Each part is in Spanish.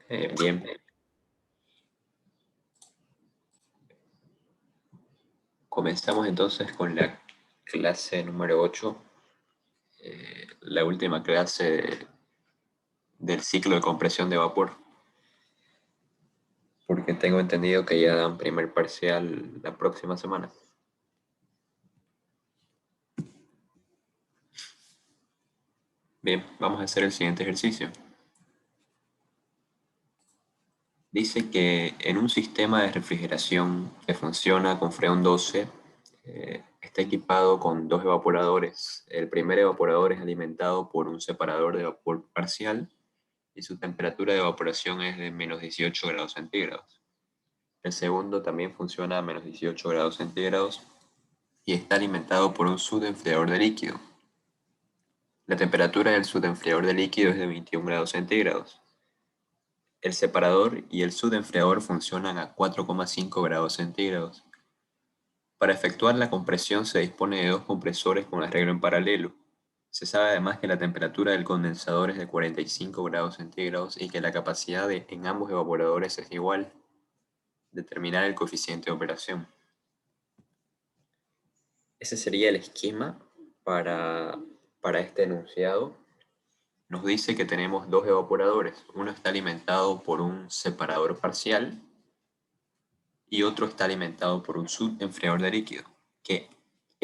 Bien, comenzamos entonces con la clase número 8, la última clase del ciclo de compresión de vapor, porque tengo entendido que ya dan primer parcial la próxima semana. Bien, vamos a hacer el siguiente ejercicio. Dice que en un sistema de refrigeración que funciona con Freon 12, está equipado con dos evaporadores. El primer evaporador es alimentado por un separador de vapor parcial y su temperatura de evaporación es de menos 18 grados centígrados. El segundo también funciona a menos 18 grados centígrados y está alimentado por un subenfriador de líquido. La temperatura del subenfriador de líquido es de 21 grados centígrados. El separador y el subenfriador funcionan a 4,5 grados centígrados. Para efectuar la compresión se dispone de dos compresores con arreglo en paralelo. Se sabe además que la temperatura del condensador es de 45 grados centígrados y que la capacidad en ambos evaporadores es igual. Determinar el coeficiente de operación. Ese sería el esquema para este enunciado. Nos dice que tenemos dos evaporadores. Uno está alimentado por un separador parcial y otro está alimentado por un subenfriador de líquido, que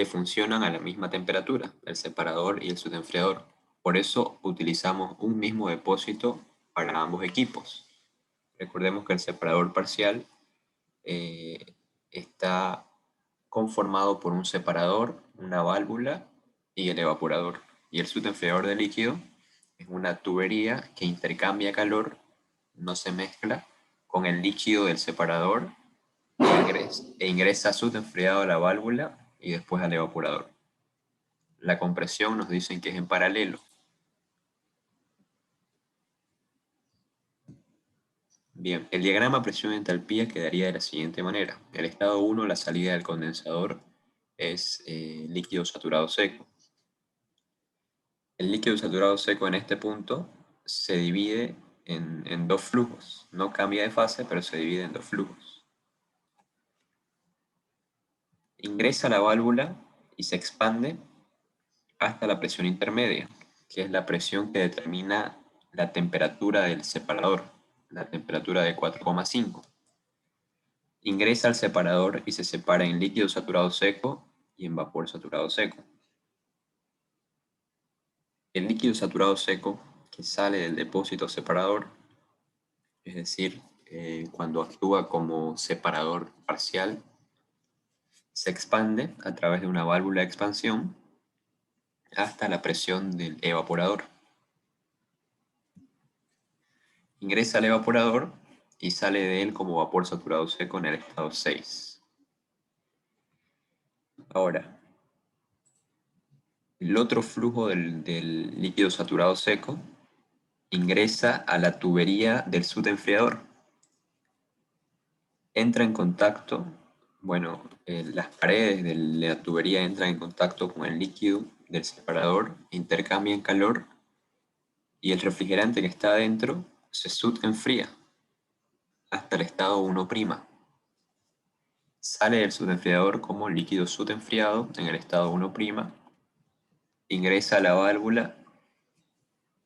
funcionan a la misma temperatura, el separador y el subenfriador. Por eso utilizamos un mismo depósito para ambos equipos. Recordemos que el separador parcial está conformado por un separador, una válvula y el evaporador. Y el subenfriador de líquido es una tubería que intercambia calor, no se mezcla, con el líquido del separador e ingresa subenfriado a la válvula y después al evaporador. La compresión nos dicen que es en paralelo. Bien, el diagrama presión y entalpía quedaría de la siguiente manera. El estado 1, la salida del condensador, es líquido saturado seco. El líquido saturado seco en este punto se divide en dos flujos. No cambia de fase, pero se divide en dos flujos. Ingresa a la válvula y se expande hasta la presión intermedia, que es la presión que determina la temperatura del separador, la temperatura de 4,5. Ingresa al separador y se separa en líquido saturado seco y en vapor saturado seco. El líquido saturado seco que sale del depósito separador, es decir, cuando actúa como separador parcial, se expande a través de una válvula de expansión hasta la presión del evaporador. Ingresa al evaporador y sale de él como vapor saturado seco en el estado 6. Ahora, el otro flujo del líquido saturado seco ingresa a la tubería del subenfriador. Entra en contacto, las paredes de la tubería entran en contacto con el líquido del separador, intercambian calor y el refrigerante que está adentro se subenfría hasta el estado 1'. Sale del subenfriador como líquido subenfriado en el estado 1', ingresa a la válvula,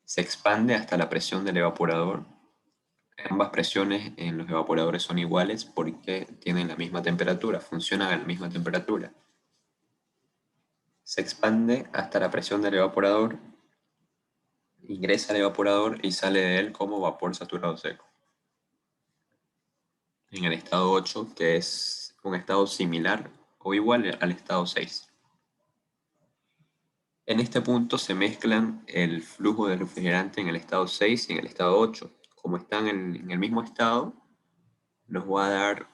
se expande hasta la presión del evaporador. Ambas presiones en los evaporadores son iguales porque tienen la misma temperatura, funcionan a la misma temperatura. Se expande hasta la presión del evaporador, ingresa al evaporador y sale de él como vapor saturado seco. En el estado 8, que es un estado similar o igual al estado 6. En este punto se mezclan el flujo de refrigerante en el estado 6 y en el estado 8. Como están en el mismo estado, nos va a dar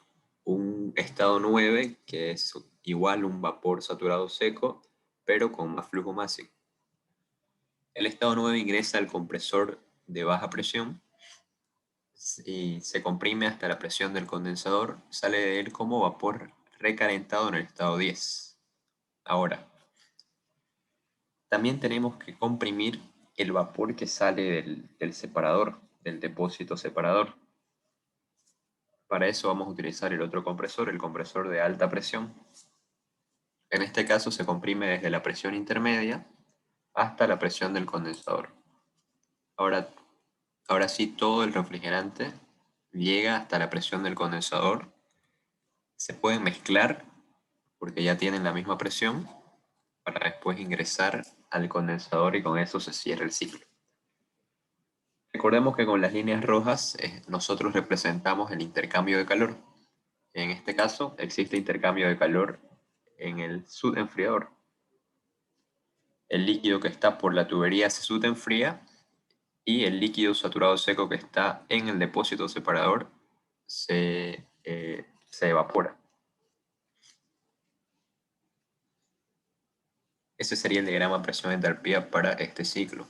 un estado 9, que es igual a un vapor saturado seco, pero con más flujo máximo. El estado 9 ingresa al compresor de baja presión y se comprime hasta la presión del condensador, sale de él como vapor recalentado en el estado 10. Ahora, también tenemos que comprimir el vapor que sale del separador, del depósito separador. Para eso vamos a utilizar el otro compresor, el compresor de alta presión. En este caso se comprime desde la presión intermedia hasta la presión del condensador. Ahora, ahora sí, todo el refrigerante llega hasta la presión del condensador. Se pueden mezclar porque ya tienen la misma presión para después ingresar al condensador y con eso se cierra el ciclo. Recordemos que con las líneas rojas nosotros representamos el intercambio de calor. En este caso existe intercambio de calor en el subenfriador. El líquido que está por la tubería se subenfría y el líquido saturado seco que está en el depósito separador se evapora. Ese sería el diagrama presión-entalpía para este ciclo.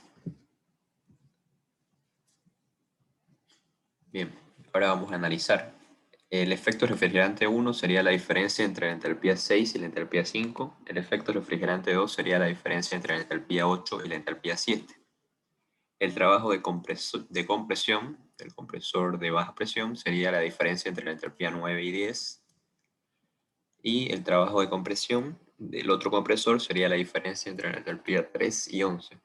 Bien, ahora vamos a analizar. El efecto refrigerante 1 sería la diferencia entre la entalpía 6 y la entalpía 5. El efecto refrigerante 2 sería la diferencia entre la entalpía 8 y la entalpía 7. El trabajo de compresión del compresor de baja presión sería la diferencia entre la entalpía 9 y 10. Y el trabajo de compresión del otro compresor sería la diferencia entre la entalpía 3 y 11.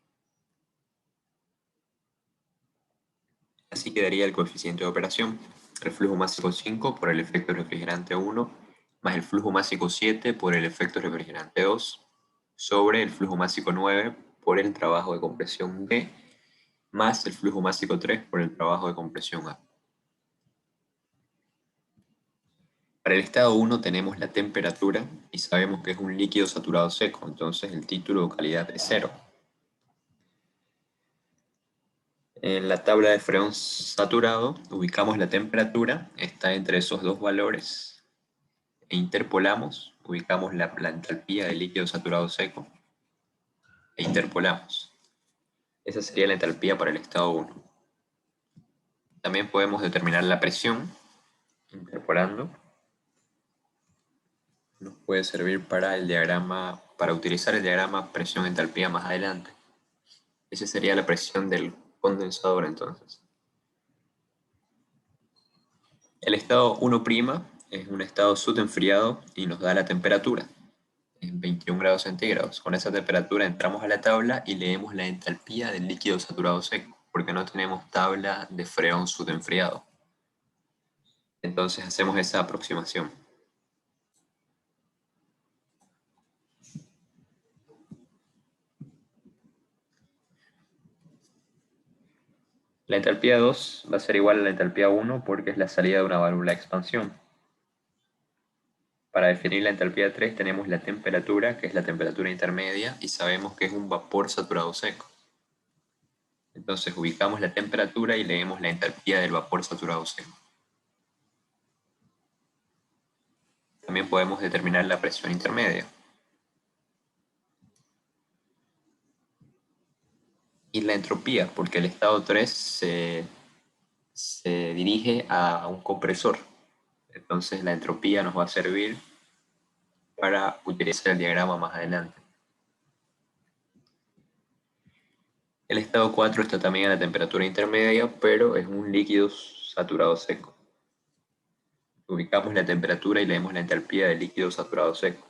Así quedaría el coeficiente de operación. El flujo másico 5 por el efecto refrigerante 1 más el flujo másico 7 por el efecto refrigerante 2 sobre el flujo másico 9 por el trabajo de compresión D más el flujo másico 3 por el trabajo de compresión A. Para el estado 1 tenemos la temperatura y sabemos que es un líquido saturado seco, entonces el título de calidad es 0. En la tabla de freón saturado ubicamos la temperatura, está entre esos dos valores, e interpolamos, ubicamos la entalpía del líquido saturado seco, e interpolamos. Esa sería la entalpía para el estado 1. También podemos determinar la presión, interpolando. Nos puede servir para el diagrama, para utilizar el diagrama presión-entalpía más adelante. Esa sería la presión del condensador entonces. El estado 1' es un estado subenfriado y nos da la temperatura en 21 grados centígrados. Con esa temperatura entramos a la tabla y leemos la entalpía del líquido saturado seco, porque no tenemos tabla de freón subenfriado. Entonces hacemos esa aproximación. La entalpía 2 va a ser igual a la entalpía 1 porque es la salida de una válvula de expansión. Para definir la entalpía 3 tenemos la temperatura, que es la temperatura intermedia, y sabemos que es un vapor saturado seco. Entonces ubicamos la temperatura y leemos la entalpía del vapor saturado seco. También podemos determinar la presión intermedia. Y la entropía, porque el estado 3 se dirige a un compresor. Entonces la entropía nos va a servir para utilizar el diagrama más adelante. El estado 4 está también a la temperatura intermedia, pero es un líquido saturado seco. Ubicamos la temperatura y leemos la entalpía del líquido saturado seco.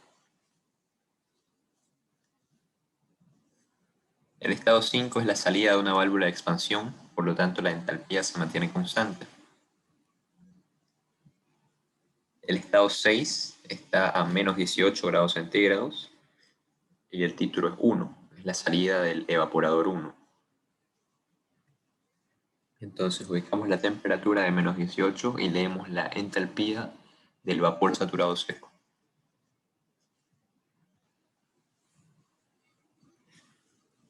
El estado 5 es la salida de una válvula de expansión, por lo tanto la entalpía se mantiene constante. El estado 6 está a menos 18 grados centígrados y el título es 1, es la salida del evaporador 1. Entonces ubicamos la temperatura de menos 18 y leemos la entalpía del vapor saturado seco.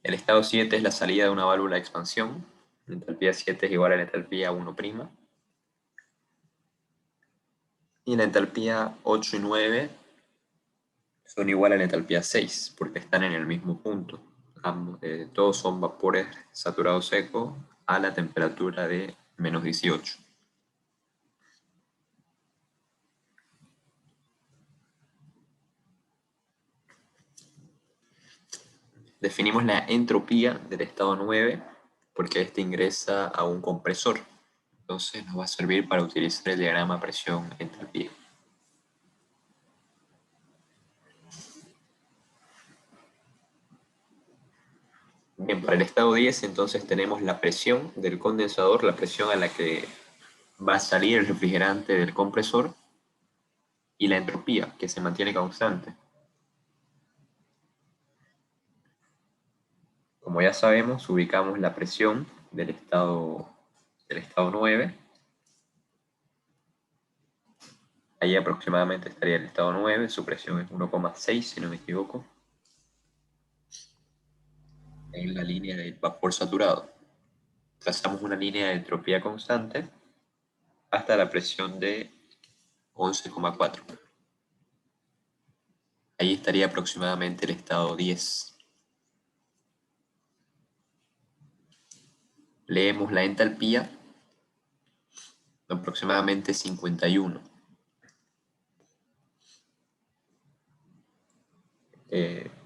El estado 7 es la salida de una válvula de expansión. La entalpía 7 es igual a la entalpía 1'. Y la entalpía 8 y 9 son igual a la entalpía 6 porque están en el mismo punto. Todos son vapores saturados secos a la temperatura de menos 18. Definimos la entropía del estado 9 porque este ingresa a un compresor. Entonces nos va a servir para utilizar el diagrama presión-entalpía. Bien, para el estado 10 entonces tenemos la presión del condensador, la presión a la que va a salir el refrigerante del compresor, y la entropía, que se mantiene constante. Como ya sabemos, ubicamos la presión del estado 9. Ahí aproximadamente estaría el estado 9, su presión es 1,6 si no me equivoco, en la línea del vapor saturado. Trazamos una línea de entropía constante hasta la presión de 11,4. Ahí estaría aproximadamente el estado 10. Leemos la entalpía, aproximadamente 51.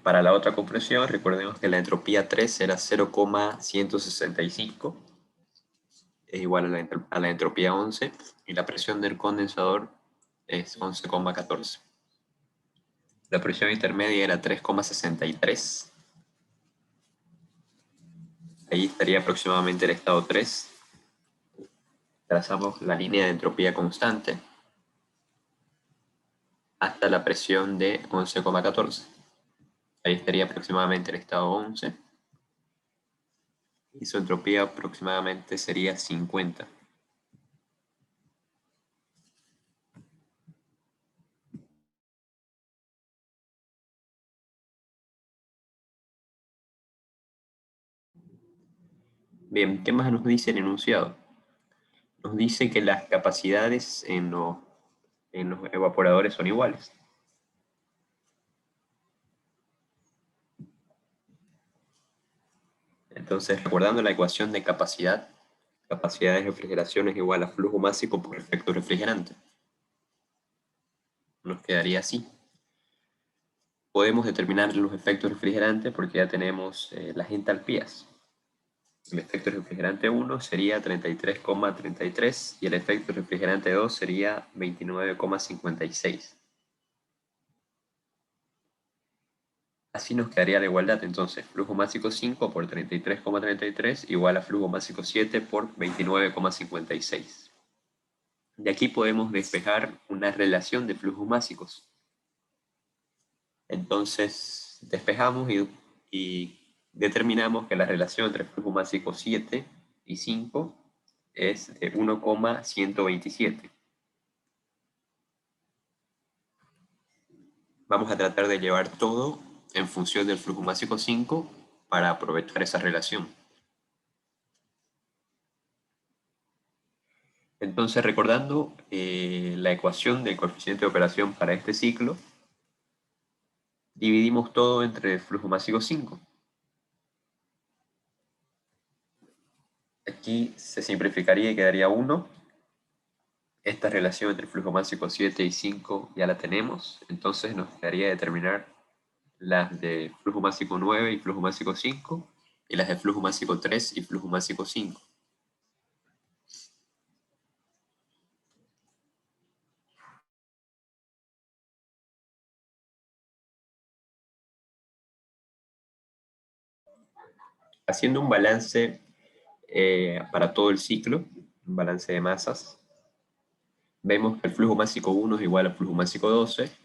Para la otra compresión, recordemos que la entropía 3 era 0,165, es igual a la entropía 11, y la presión del condensador es 11,14. La presión intermedia era 3,63. Ahí estaría aproximadamente el estado 3. Trazamos la línea de entropía constante hasta la presión de 11,14. Ahí estaría aproximadamente el estado 11. Y su entropía aproximadamente sería 50. Bien, ¿qué más nos dice el enunciado? Nos dice que las capacidades en los evaporadores son iguales. Entonces, recordando la ecuación de capacidad, capacidad de refrigeración es igual a flujo máximo por efecto refrigerante. Nos quedaría así. Podemos determinar los efectos refrigerantes porque ya tenemos las entalpías. El efecto refrigerante 1 sería 33,33 y el efecto refrigerante 2 sería 29,56. Así nos quedaría la igualdad, entonces, flujo másico 5 por 33,33 igual a flujo másico 7 por 29,56. De aquí podemos despejar una relación de flujos másicos. Entonces, despejamos y determinamos que la relación entre flujo másico 7 y 5 es de 1,127. Vamos a tratar de llevar todo en función del flujo másico 5 para aprovechar esa relación. Entonces, recordando la ecuación del coeficiente de operación para este ciclo, dividimos todo entre el flujo másico 5. Aquí se simplificaría y quedaría 1. Esta relación entre flujo másico 7 y 5 ya la tenemos, entonces nos quedaría determinar las de flujo másico 9 y flujo másico 5, y las de flujo másico 3 y flujo másico 5. Haciendo un balance para todo el ciclo, un balance de masas, vemos que el flujo másico 1 es igual al flujo másico 12,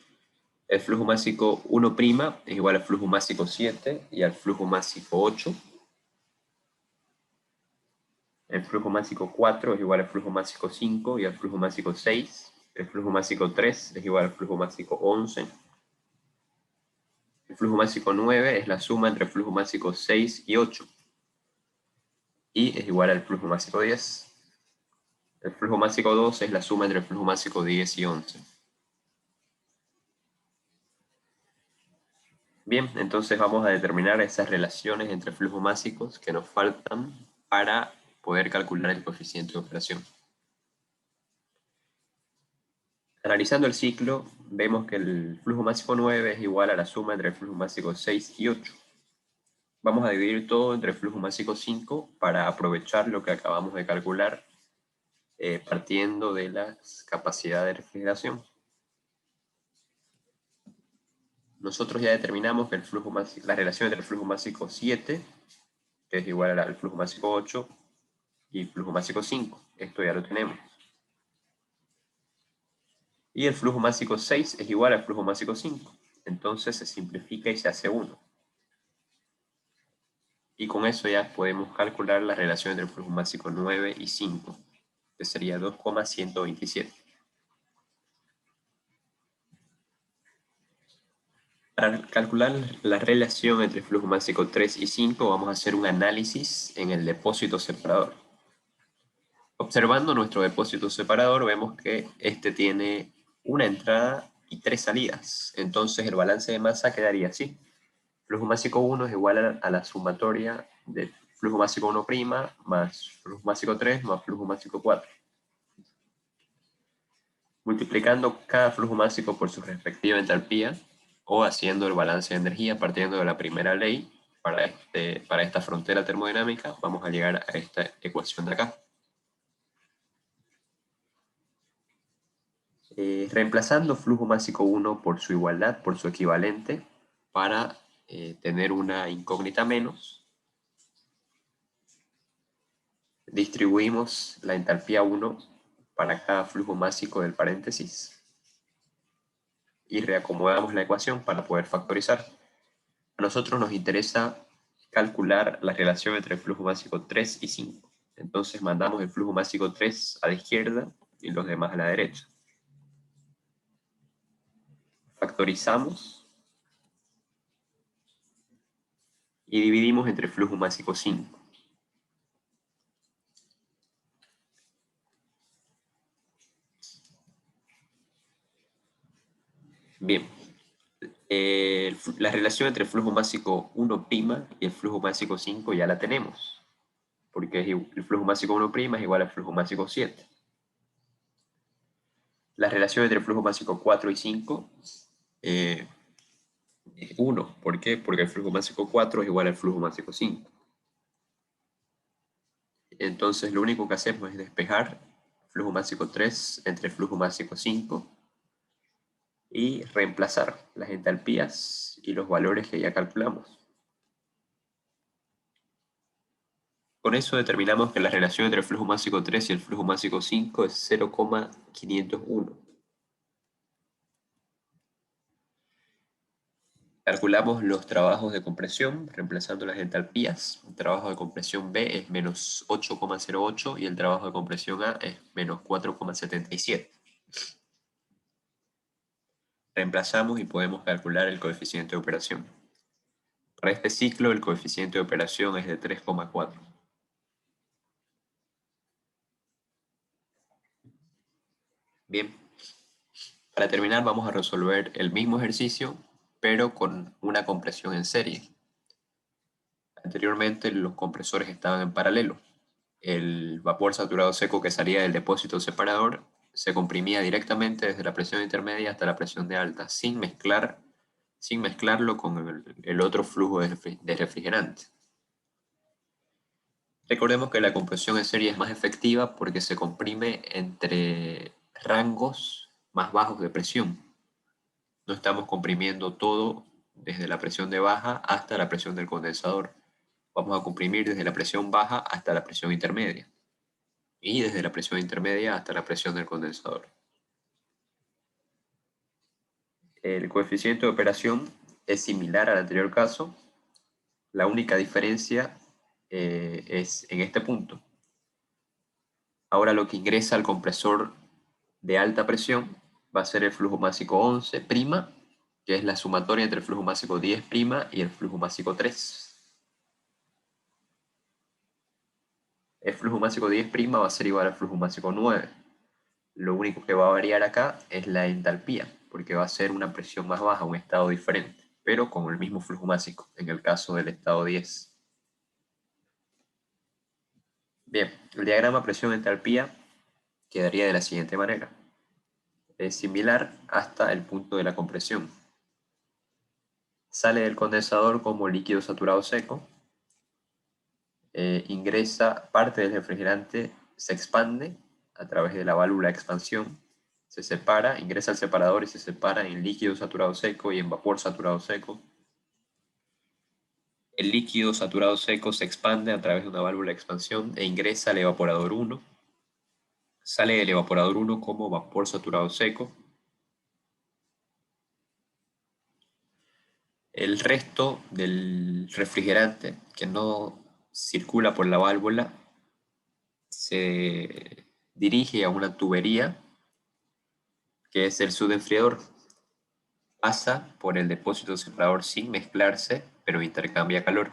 el flujo másico 1' es igual al flujo másico 7 y al flujo másico 8. El flujo másico 4 es igual al flujo másico 5 y al flujo másico 6. El flujo másico 3 es igual al flujo másico 11. El flujo másico 9 es la suma entre el flujo másico 6 y 8. Y es igual al flujo másico 10. El flujo másico 12 es la suma entre el flujo másico 10 y 11. Bien, entonces vamos a determinar esas relaciones entre flujos másicos que nos faltan para poder calcular el coeficiente de operación. Analizando el ciclo, vemos que el flujo másico 9 es igual a la suma entre el flujo másico 6 y 8. Vamos a dividir todo entre flujo másico 5 para aprovechar lo que acabamos de calcular partiendo de las capacidades de refrigeración. Nosotros ya determinamos que la relación entre el flujo másico 7, que es igual al flujo másico 8, y flujo másico 5. Esto ya lo tenemos. Y el flujo másico 6 es igual al flujo másico 5. Entonces se simplifica y se hace 1. Y con eso ya podemos calcular la relación entre el flujo másico 9 y 5, que sería 2,127. Para calcular la relación entre flujo másico 3 y 5, vamos a hacer un análisis en el depósito separador. Observando nuestro depósito separador, vemos que este tiene una entrada y 3 salidas. Entonces el balance de masa quedaría así. Flujo másico 1 es igual a la sumatoria de flujo másico 1' más flujo másico 3 más flujo másico 4. Multiplicando cada flujo másico por su respectiva entalpía o haciendo el balance de energía partiendo de la primera ley para esta frontera termodinámica, vamos a llegar a esta ecuación de acá. Reemplazando flujo másico 1 por su igualdad, por su equivalente, para tener una incógnita menos, distribuimos la entalpía 1 para cada flujo másico del paréntesis y reacomodamos la ecuación para poder factorizar. A nosotros nos interesa calcular la relación entre el flujo másico 3 y 5. Entonces mandamos el flujo másico 3 a la izquierda y los demás a la derecha. Factorizamos y dividimos entre flujo másico 5. Bien, la relación entre el flujo másico 1' y el flujo másico 5 ya la tenemos, porque el flujo másico 1' es igual al flujo másico 7. La relación entre el flujo másico 4 y 5 es 1. ¿Por qué? Porque el flujo másico 4 es igual al flujo másico 5. Entonces lo único que hacemos es despejar flujo másico 3 entre flujo másico 5 y reemplazar las entalpías y los valores que ya calculamos. Con eso determinamos que la relación entre el flujo másico 3 y el flujo másico 5 es 0,501. Calculamos los trabajos de compresión reemplazando las entalpías. El trabajo de compresión B es menos 8,08 y el trabajo de compresión A es menos 4,77. Reemplazamos y podemos calcular el coeficiente de operación. Para este ciclo el coeficiente de operación es de 3,4. Bien, para terminar vamos a resolver el mismo ejercicio, pero con una compresión en serie. Anteriormente los compresores estaban en paralelo. El vapor saturado seco que salía del depósito separador se comprimía directamente desde la presión intermedia hasta la presión de alta, sin mezclarlo con el otro flujo de refrigerante. Recordemos que la compresión en serie es más efectiva porque se comprime entre rangos más bajos de presión. No estamos comprimiendo todo desde la presión de baja hasta la presión del condensador. Vamos a comprimir desde la presión baja hasta la presión intermedia y desde la presión intermedia hasta la presión del condensador. El coeficiente de operación es similar al anterior caso. La única diferencia es en este punto. Ahora lo que ingresa al compresor de alta presión va a ser el flujo másico 11', que es la sumatoria entre el flujo másico 10' y el flujo másico 3. El flujo másico 10' va a ser igual al flujo másico 9. Lo único que va a variar acá es la entalpía, porque va a ser una presión más baja, un estado diferente, pero con el mismo flujo másico, en el caso del estado 10. Bien, el diagrama presión-entalpía quedaría de la siguiente manera. Es similar hasta el punto de la compresión. Sale del condensador como líquido saturado seco, ingresa parte del refrigerante, se expande a través de la válvula de expansión, se separa, ingresa al separador y se separa en líquido saturado seco y en vapor saturado seco. El líquido saturado seco se expande a través de una válvula de expansión e ingresa al evaporador 1. Sale del evaporador 1 como vapor saturado seco. El resto del refrigerante que no circula por la válvula se dirige a una tubería que es el subenfriador. Pasa por el depósito separador sin mezclarse, pero intercambia calor.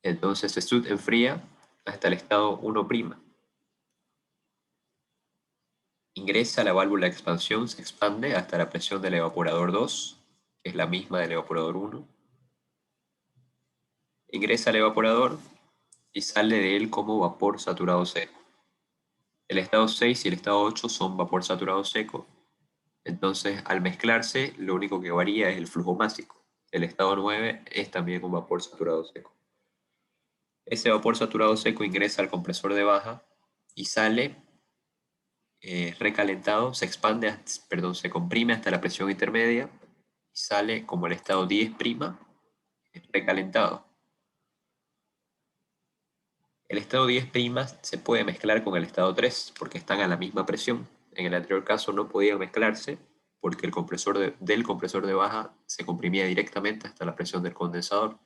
Entonces el sud enfría hasta el estado 1'. Ingresa a la válvula de expansión, se expande hasta la presión del evaporador 2, que es la misma del evaporador 1. Ingresa al evaporador y sale de él como vapor saturado seco. El estado 6 y el estado 8 son vapor saturado seco. Entonces, al mezclarse, lo único que varía es el flujo másico. El estado 9 es también un vapor saturado seco. Ese vapor saturado seco ingresa al compresor de baja y sale recalentado, se expande, perdón, se comprime hasta la presión intermedia y sale como el estado 10', recalentado. El estado 10' se puede mezclar con el estado 3 porque están a la misma presión. En el anterior caso no podían mezclarse porque el compresor del compresor de baja se comprimía directamente hasta la presión del condensador.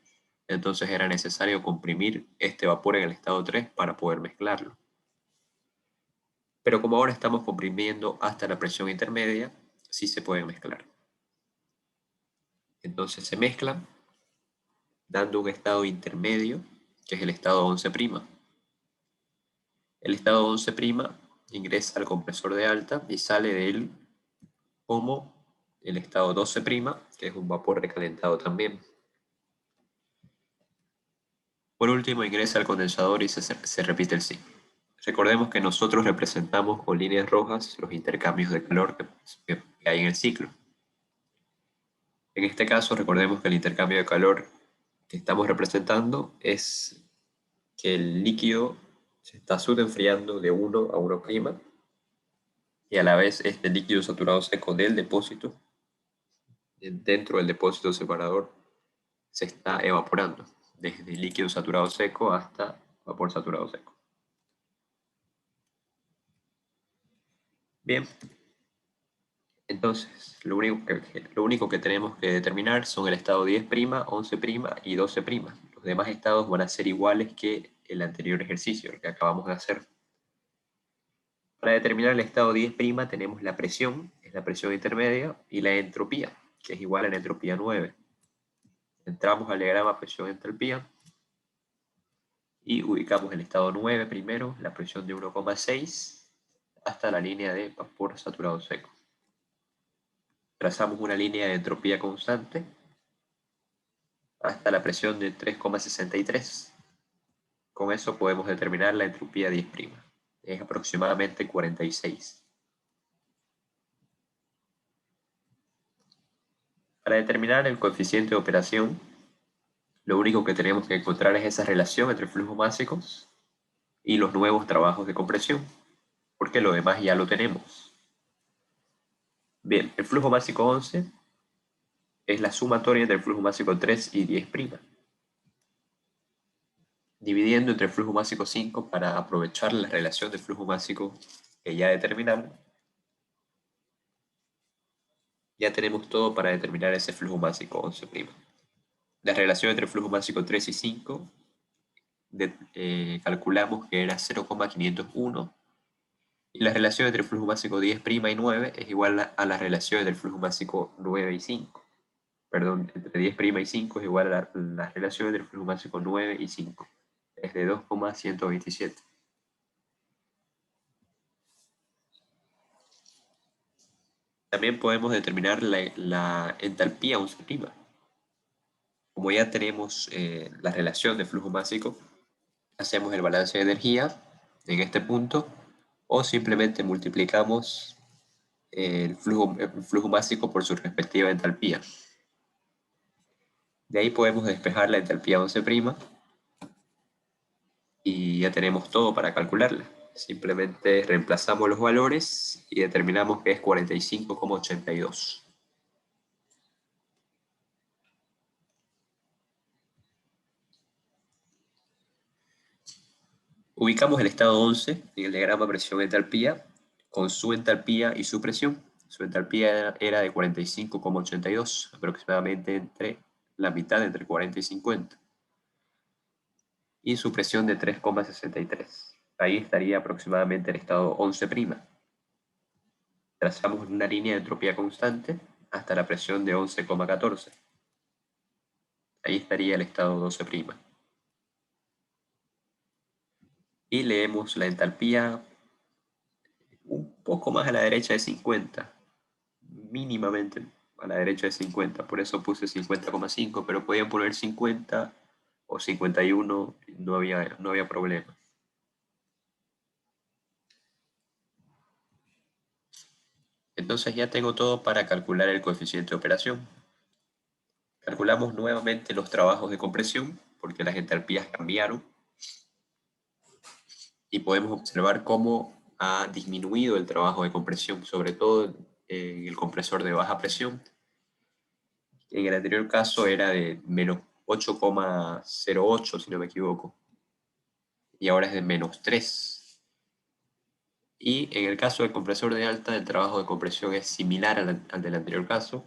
Entonces era necesario comprimir este vapor en el estado 3 para poder mezclarlo. Pero como ahora estamos comprimiendo hasta la presión intermedia, sí se pueden mezclar. Entonces se mezclan dando un estado intermedio, que es el estado 11'. El estado 11' ingresa al compresor de alta y sale de él como el estado 12', que es un vapor recalentado también. Por último, ingresa al condensador y se repite el ciclo. Recordemos que nosotros representamos con líneas rojas los intercambios de calor que hay en el ciclo. En este caso, recordemos que el intercambio de calor que estamos representando es que el líquido se está subenfriando de 1 a 1', y a la vez este líquido saturado seco del depósito, dentro del depósito separador, se está evaporando, desde líquido saturado seco hasta vapor saturado seco. Bien, entonces lo único que tenemos que determinar son el estado 10', 11' y 12'. Los demás estados van a ser iguales que el anterior ejercicio, el que acabamos de hacer. Para determinar el estado 10' tenemos la presión, es la presión intermedia, y la entropía, que es igual a la entropía 9. Entramos al diagrama presión-entropía y ubicamos el estado 9 primero, la presión de 1,6, hasta la línea de vapor saturado seco. Trazamos una línea de entropía constante hasta la presión de 3,63. Con eso podemos determinar la entropía 10'. Es aproximadamente 46. Para determinar el coeficiente de operación, lo único que tenemos que encontrar es esa relación entre flujos máxicos y los nuevos trabajos de compresión, porque lo demás ya lo tenemos. Bien, el flujo másico 11 es la sumatoria entre el flujo másico 3 y 10'. Dividiendo entre el flujo másico 5 para aprovechar la relación de flujo másico que ya determinamos, ya tenemos todo para determinar ese flujo másico 11'. La relación entre el flujo másico 3 y 5 calculamos que era 0,501, y la relación entre el flujo másico 10' y 9 es igual a la relación entre el flujo másico 9 y 5. Perdón, entre 10' y 5 es igual a la relación entre el flujo másico 9 y 5. Es de 2,127. También podemos determinar la entalpía 11'. Como ya tenemos la relación de flujo másico, hacemos el balance de energía en este punto, o simplemente multiplicamos el flujo másico por su respectiva entalpía. De ahí podemos despejar la entalpía 11', ya tenemos todo para calcularla. Simplemente reemplazamos los valores y determinamos que es 45,82. Ubicamos el estado 11 en el diagrama presión-entalpía con su entalpía y su presión. Su entalpía era de 45,82, aproximadamente entre la mitad, entre 40 y 50. Y su presión de 3,63. Ahí estaría aproximadamente el estado 11'. Trazamos una línea de entropía constante hasta la presión de 11,14. Ahí estaría el estado 12'. Y leemos la entalpía un poco más a la derecha de 50, mínimamente a la derecha de 50, por eso puse 50,5, pero podían poner 50 o 51, no había problema. Entonces ya tengo todo para calcular el coeficiente de operación. Calculamos nuevamente los trabajos de compresión, porque las entalpías cambiaron, y podemos observar cómo ha disminuido el trabajo de compresión, sobre todo en el compresor de baja presión. En el anterior caso era de menos 8,08, si no me equivoco, y ahora es de menos 3. Y en el caso del compresor de alta, el trabajo de compresión es similar al del anterior caso,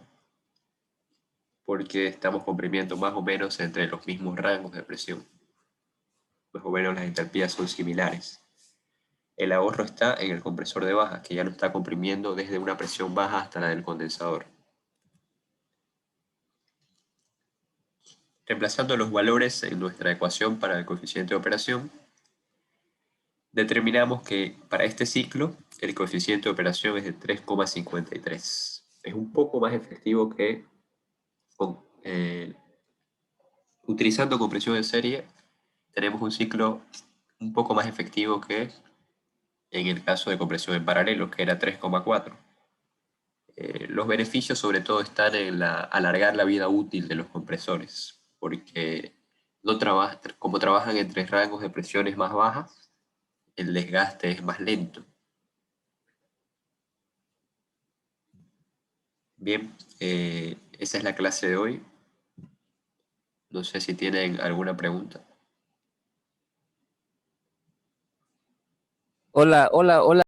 porque estamos comprimiendo más o menos entre los mismos rangos de presión. Más o menos las entalpías son similares. El ahorro está en el compresor de baja, que ya no está comprimiendo desde una presión baja hasta la del condensador. Reemplazando los valores en nuestra ecuación para el coeficiente de operación, determinamos que para este ciclo el coeficiente de operación es de 3,53. Es un poco más efectivo que utilizando compresión en serie. Tenemos un ciclo un poco más efectivo que en el caso de compresión en paralelo, que era 3,4. Los beneficios sobre todo están en alargar la vida útil de los compresores, porque como trabajan entre rangos de presiones más bajas, el desgaste es más lento. Bien, esa es la clase de hoy. No sé si tienen alguna pregunta. Hola, hola, hola.